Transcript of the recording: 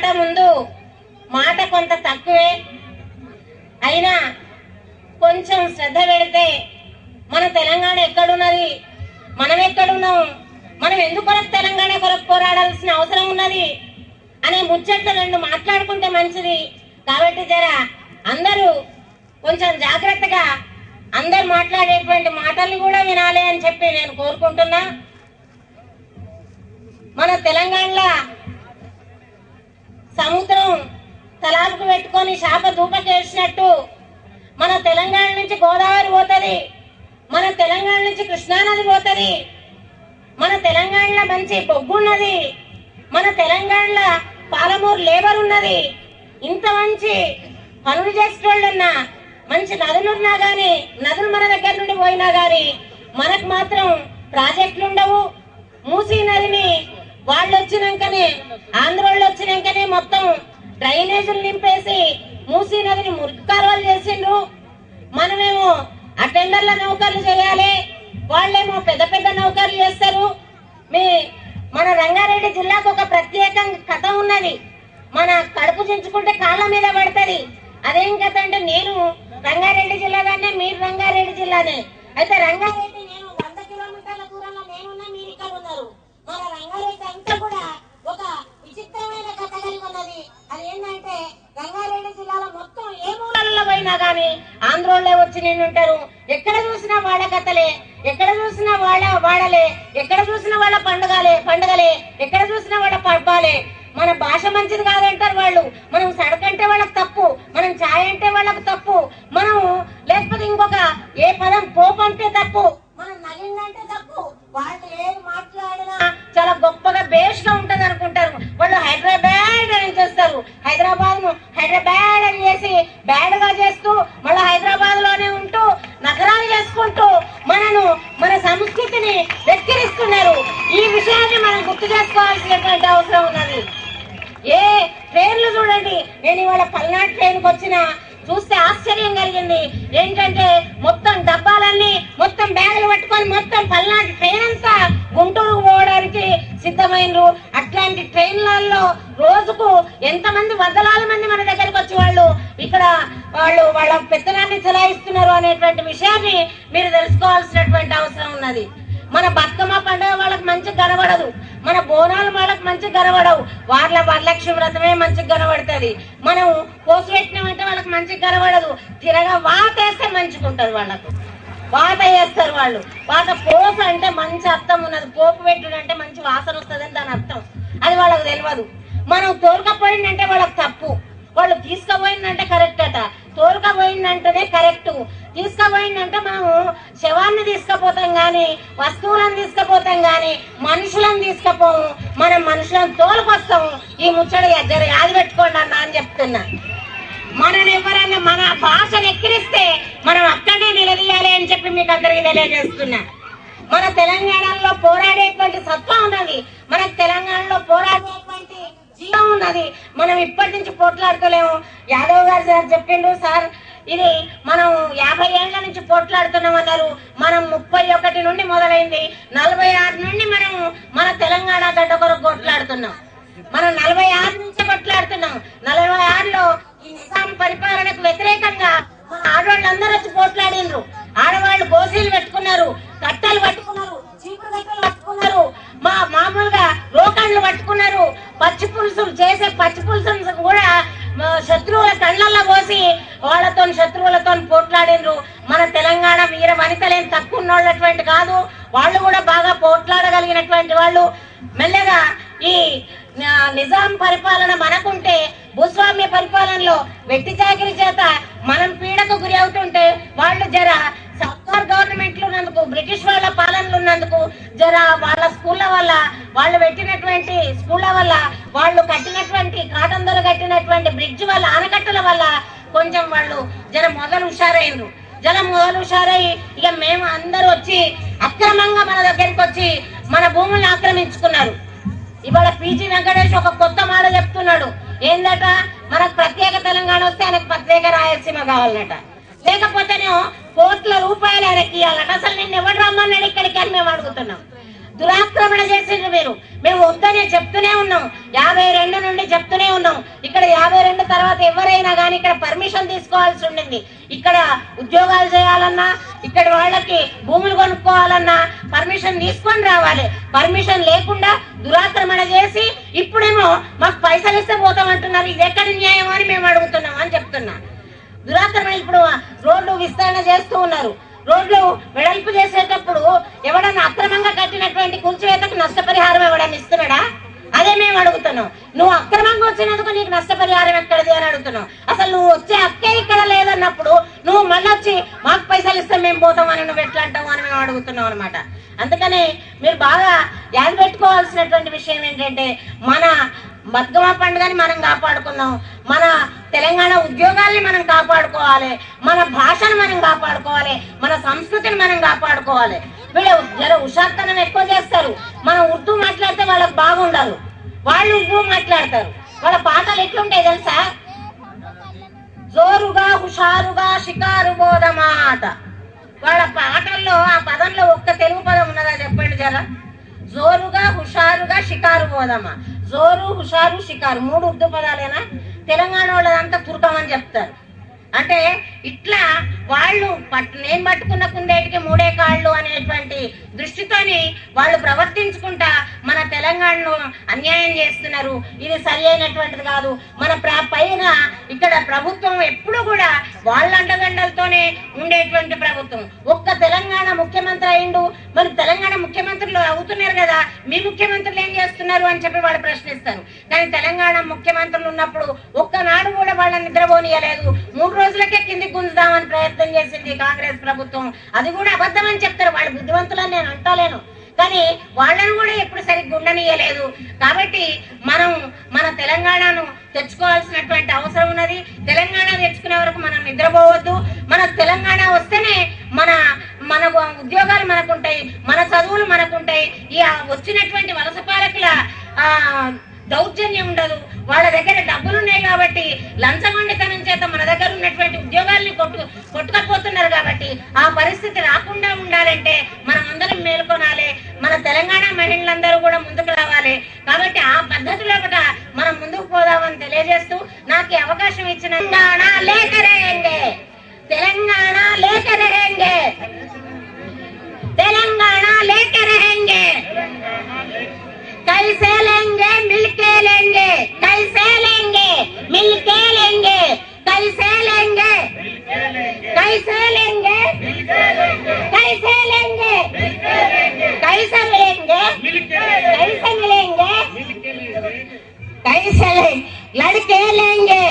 మాట ముందు మాట కొంత తక్కువే అయినా కొంచెం శ్రద్ధ పెడితే మన తెలంగాణ ఎక్కడున్నది, మనం ఎక్కడున్నాం, మనం ఎందుకొరకు తెలంగాణ కొరకు పోరాడాల్సిన అవసరం ఉన్నది అనే ముచ్చట్లు రెండు మాట్లాడుకుంటే మంచిది. కాబట్టి జరా అందరూ కొంచెం జాగ్రత్తగా అందరు మాట్లాడేటువంటి మాటలు కూడా వినాలి అని చెప్పి నేను కోరుకుంటున్నా. మన తెలంగాణలో సముద్రం తలాలకు పెట్టుకొని శాప దూపకేసినట్టు మన తెలంగాణ నుంచి గోదావరి పోతుంది, మన తెలంగాణ నుంచి కృష్ణానది పోతుంది, మన తెలంగాణలో మంచి బొగ్గున్నది, మన తెలంగాణలో పాలమూరు లేబర్ ఉన్నది. ఇంత మంచి పనులు చేసేటోళ్ళున్నా మంచి నదులున్నా గాని నదులు మన దగ్గర నుండి పోయినా గాని మనకు మాత్రం ప్రాజెక్టులు ఉండవు. మూసీ నదిని వాళ్ళు వచ్చినాకనే ఆంధ్రోళ్ళు వచ్చినాకనే మొత్తం డ్రైనేజీలు నింపేసి మూసీ నదిని మురికాలువలు చేసిండ్రు. మనమేమో అటెండర్ల నౌకర్లు చేయాలి, వాళ్ళేమో పెద్ద పెద్ద నౌకర్లు చేస్తారు. మన రంగారెడ్డి జిల్లాకు ఒక ప్రత్యేక కథ ఉన్నది. మన కడుపు చించుకుంటే కాళ్ళ మీద పడుతుంది. అదేం కథ అంటే, నేను రంగారెడ్డి జిల్లాగానే, మీరు రంగారెడ్డి జిల్లానే. అయితే రంగారెడ్డి నేను 100 కిలోమీటర్ల దూరంలో నేనున్నా, మీరు ఇక్కడ ఉన్నారు. మన రంగారెడ్డి అంతా కూడా ఒక విచిత్రమైన కథ కలిగి ఉన్నది. అది ఏంటంటే, రంగారెడ్డి జిల్లాలో మొత్తం ఏ మూలలో పోయినా గానీ ఆంధ్రోళ్లే వచ్చి నిండుంటారు. ఎక్కడ చూసినా వాళ్ళ కథలే, ఎక్కడ చూసినా వాడలే, ఎక్కడ చూసినా వాళ్ళ పండుగలే, ఎక్కడ చూసినా వాళ్ళ పబ్బాలే. మన భాష మంచిది కాదంటారు వాళ్ళు. మనం సడకంటే వాళ్ళకి తప్పు, మనం ఛాయ్ అంటే వాళ్ళకి తప్పు, మనం లేకపోతే ఇంకొక ఏ పదం పోపంటే తప్పు, మనం నలిందంటే తప్పు. వాళ్ళు ఏది మాట్లాడినా చాలా గొప్పగా బేస్ గా ఉంటది అనుకుంటారు. వాళ్ళు హైదరాబాద్ అని చేస్తారు. హైదరాబాద్ అని చేసి బ్యాడ్ గా చేస్తూ మళ్ళీ హైదరాబాద్ లోనే ఉంటూ నగరాలు చేసుకుంటూ మన సంస్కృతిని వెక్కిరిస్తున్నారు. ఈ విషయాన్ని మనం గుర్తు చేసుకోవాల్సినటువంటి అవసరం ఉన్నది. ఏ ట్రైన్లు చూడండి, నేను ఇవాళ పల్నాడు ట్రైన్కి వచ్చిన చూస్తే ఆశ్చర్యం కలిగింది. ఏంటంటే మొత్తం డబ్బాలన్నీ మొత్తం బ్యాగులు పట్టుకొని మొత్తం పల్నాడు ట్రైన్ అంతా గుంటూరుకు పోవడానికి సిద్ధమైనరు. అట్లాంటి ట్రైన్లలో రోజుకు ఎంతమంది వందలాది మంది మన దగ్గరకు వచ్చి ఇక్కడ వాళ్ళ పెత్తనాన్ని చెలాయిస్తున్నారు అనేటువంటి విషయాన్ని మీరు తెలుసుకోవాల్సినటువంటి అవసరం ఉన్నది. మన బతుకమ్మ పండుగ వాళ్ళకి మంచిగా కనబడదు, మన బోనాలు వాళ్ళకి మంచిగా కనబడవు. వాళ్ళ వరలక్ష్మి వ్రతమే మంచిగా కనబడుతుంది. మనం పోసు పెట్టినామంటే వాళ్ళకి మంచిగా కనబడదు. తిరగా వాత వేస్తే మంచిగా ఉంటుంది, వాళ్ళకు వాత వేస్తారు వాళ్ళు. వాత పోస అంటే మంచి అర్థం ఉన్నది, పోపు పెట్టుడు అంటే మంచి వాసన వస్తుంది అని దాని అర్థం. అది వాళ్ళకు తెలియదు. మనం తోలుకపోయిందంటే వాళ్ళకి తప్పు, వాళ్ళు తీసుకుపోయిందంటే కరెక్ట్ అట. తోలుకపోయిందంటేనే కరెక్ట్. తీసుకుపోయిందంటే మనం శవాన్ని తీసుకుపోతాం గాని, వస్తువులను తీసుకుపోతాం గాని మనుషులను తీసుకుపోము. మనం మనుషులను తోలుకొస్తాము. ఈ ముచ్చడి యాది పెట్టుకోండి అన్న అని చెప్తున్నా. మనని ఎవరైనా మన భాషను ఎక్కిరిస్తే మనం అక్కడే నిలదీయాలి అని చెప్పి మీకు అందరికీ తెలియజేస్తున్నా. మన తెలంగాణలో పోరాడేటువంటి సత్తా ఉన్నది, మన తెలంగాణలో పోరాడేటువంటి జీవం ఉన్నది. మనం ఇప్పటి నుంచి పోట్లాడుకోలేము. యాదవ్ గారు సార్ చెప్పిండ్రు, సార్ ఇది మనం 50 ఏళ్ల నుంచి పోట్లాడుతున్నామన్నారు. మనం 31 నుండి మొదలైంది, 46 నుండి మనం మన తెలంగాణ గడ్డ కొరకు కొట్లాడుతున్నాం. మనం 46 నుంచి కొట్లాడుతున్నాం. 46లో ఈ నిజాం పరిపాలనకు వ్యతిరేకంగా మన ఆడవాళ్ళందరూ వచ్చి పోట్లాడినరు. ఆడవాళ్ళు గోసీలు పెట్టుకున్నారు, కట్టలు పట్టుకున్నారు, చీపురు కట్టలు పట్టుకున్నారు, మామూలుగా రోకళ్ళు పట్టుకున్నారు. పచ్చి పులుసులు చేసే పచ్చి పులుసులు కూడా శత్రువుల కళ్ళల్లో పోసి శత్రువులతో పోట్లాడినరు. మన తెలంగాణ వీర వనితలేం తక్కువ ఉన్నటువంటి కాదు, వాళ్ళు కూడా బాగా పోట్లాడగలిగినటువంటి వాళ్ళు. మెల్లగా ఈ నిజాం పరిపాలన మనకుంటే, భూస్వామ్య పరిపాలనలో వెట్టి చాకిరి చేత మనం పీడకు గురి అవుతుంటే వాళ్ళు సర్కార్ గవర్నమెంట్లు ఉన్నందుకు, బ్రిటిష్ వాళ్ళ పాలనలు ఉన్నందుకు, వాళ్ళ స్కూళ్ళ వల్ల, వాళ్ళు పెట్టినటువంటి స్కూళ్ళ వల్ల, వాళ్ళు కట్టినటువంటి కాటన్ దొర కట్టినటువంటి బ్రిడ్జ్ వల్ల, ఆనకట్టల వల్ల కొంచెం వాళ్ళు మొదలు హుషారైనరు. మొదలు హుషారై ఇక మేము అందరూ వచ్చి అక్రమంగా మన దగ్గరికి వచ్చి మన భూములను ఆక్రమించుకున్నారు. ఇవాళ పీజీ వెంకటేష్ ఒక కొత్త మాట చెప్తున్నాడు. ఏందట, మనకు ప్రత్యేక తెలంగాణ వస్తే ఆయనకు ప్రత్యేక రాయలసీమ కావాలన్నట, లేకపోతేనేమో కోట్ల రూపాయలు ఆయనకి ఇవ్వాలట. అసలు నిన్ను ఎవరు రమ్మన్నాడు ఇక్కడికి అని మేము అడుగుతున్నాం. దురాక్రమణ చేసిండ్రు మీరు. మేము వద్దనే చెప్తూనే ఉన్నాం. 52 నుండి చెప్తూనే ఉన్నాం. ఇక్కడ 52 తర్వాత ఎవరైనా కానీ ఇక్కడ పర్మిషన్ తీసుకోవాల్సి ఉండింది. ఇక్కడ ఉద్యోగాలు చేయాలన్నా, ఇక్కడ వాళ్ళకి భూములు కొనుక్కోవాలన్నా పర్మిషన్ తీసుకొని రావాలి. పర్మిషన్ లేకుండా దురాక్రమణ చేసి ఇప్పుడేమో మాకు పైసలు ఇస్తే పోతామంటున్నారు. ఇది ఎక్కడి న్యాయం అని మేము అడుగుతున్నాం అని చెప్తున్నా. దురాక్రమణ ఇప్పుడు రోడ్లు విస్తరణ చేస్తూ ఉన్నారు. రోడ్లు వెడల్పు చేసేటప్పుడు ఎవడన్నా అక్రమంగా కట్టినటువంటి కూల్చివేతకు నష్టపరిహారం ఎవడన్నా ఇస్తున్నాడా? అదే మేము అడుగుతున్నాం. నువ్వు అక్రమంగా వచ్చినందుకు నీకు నష్టపరిహారం ఎక్కడిది అని అడుగుతున్నావు. అసలు నువ్వు వచ్చే హక్కే ఇక్కడ లేదన్నప్పుడు నువ్వు మళ్ళీ వచ్చి మాకు పైసలు ఇస్తే మేము పోతామని నువ్వు ఎట్లా అంటావు అని మేము అడుగుతున్నాం అనమాట. అందుకని మీరు బాగా యాద పెట్టుకోవాల్సినటువంటి విషయం ఏంటంటే, మన బతుకమ్మ పండుగని మనం కాపాడుకుందాం, మన తెలంగాణ ఉద్యోగాల్ని మనం కాపాడుకోవాలి, మన భాషను మనం కాపాడుకోవాలి, మన సంస్కృతిని మనం కాపాడుకోవాలి. వీళ్ళు జర హుషార్తనం ఎక్కువ చేస్తారు. మనం ఉర్దూ మాట్లాడితే వాళ్ళకి బాగుండదు, వాళ్ళు ఉర్దూ మాట్లాడతారు. వాళ్ళ పాటలు ఎట్లుంటాయి తెలుసా? జోరుగా హుషారుగా షికారు బోధమాట. వాళ్ళ పాటల్లో ఆ పదంలో ఒక్క తెలుగు పదం ఉన్నదా చెప్పండి జర? జోరుగా హుషారుగా షికారు పోదామా. జోరు, హుషారు, షికారు 3 ఉర్దూ పదాలేనా? తెలంగాణ వాళ్ళదంతా తుర్కమని చెప్తారు. అంటే ఇట్లా వాళ్ళు నేను పట్టుకున్న కుందేటికి 3 కాళ్ళు అనేటువంటి దృష్టితోని వాళ్ళు ప్రవర్తించుకుంటా మన తెలంగాణను అన్యాయం చేస్తున్నారు. ఇది సరి అయినటువంటిది కాదు. మన పైన ఇక్కడ ప్రభుత్వం ఎప్పుడు కూడా వాళ్ళ అండదండలతోనే ఉండేటువంటి ప్రభుత్వం. ఒక్క తెలంగాణ ముఖ్యమంత్రి అయిండు, మరి తెలంగాణ ముఖ్యమంత్రులు అవుతున్నారు కదా, మీ ముఖ్యమంత్రులు ఏం చేస్తున్నారు అని చెప్పి వాళ్ళు ప్రశ్నిస్తారు. కానీ తెలంగాణ ముఖ్యమంత్రులు ఉన్నప్పుడు ఒక్కనాడు కూడా వాళ్ళని నిద్రపోనియలేదు. 3 రోజులకే కిందికి గుంజుదామని ప్రయత్నం చేసింది కాంగ్రెస్ ప్రభుత్వం. అది కూడా అబద్ధం అని చెప్తారు. వాళ్ళు బుద్ధివంతులని నేను అంటలేను, కానీ వాళ్ళను కూడా ఎప్పుడు సరిగ్గా ఉండనియలేదు. కాబట్టి మనం మన తెలంగాణను తెచ్చుకోవాల్సినటువంటి అవసరం ఉన్నది. తెలంగాణ తెచ్చుకునే వరకు మనం నిద్రపోవద్దు. మన తెలంగాణ వస్తేనే మన మన ఉద్యోగాలు మనకుంటాయి, మన చదువులు మనకుంటాయి. ఈ వచ్చినటువంటి వలస పాలకుల దౌర్జన్యం ఉండదు. వాళ్ళ దగ్గర డబ్బులు ఉన్నాయి కాబట్టి లంచగొండితనం చేత మన దగ్గర ఉన్నటువంటి ఉద్యోగాల్ని కొట్టుకపోతున్నారు. కాబట్టి ఆ పరిస్థితి రాకుండా ఉండాలంటే మనం అందరం మేల్కొనాలి. మన తెలంగాణ మహిళలందరూ కూడా ముందుకు రావాలి. కాబట్టి ఆ పద్ధతిలో కూడా మనం ముందుకు పోదామని తెలియజేస్తూ నాకు అవకాశం ఇచ్చిన తెలంగాణ లేక रहेंगे, తెలంగాణ లేక रहेंगे, తెలంగాణ లేక रहेंगे, कैसे लेंगे मिलके लेंगे, कैसे लेंगे मिलके लेंगे, कैसे लेंगे कैसे लेंगे कैसे लेंगे कैसे मिलेंगे कैसे मिलेंगे कैसे लेंगे, लड़के लेंगे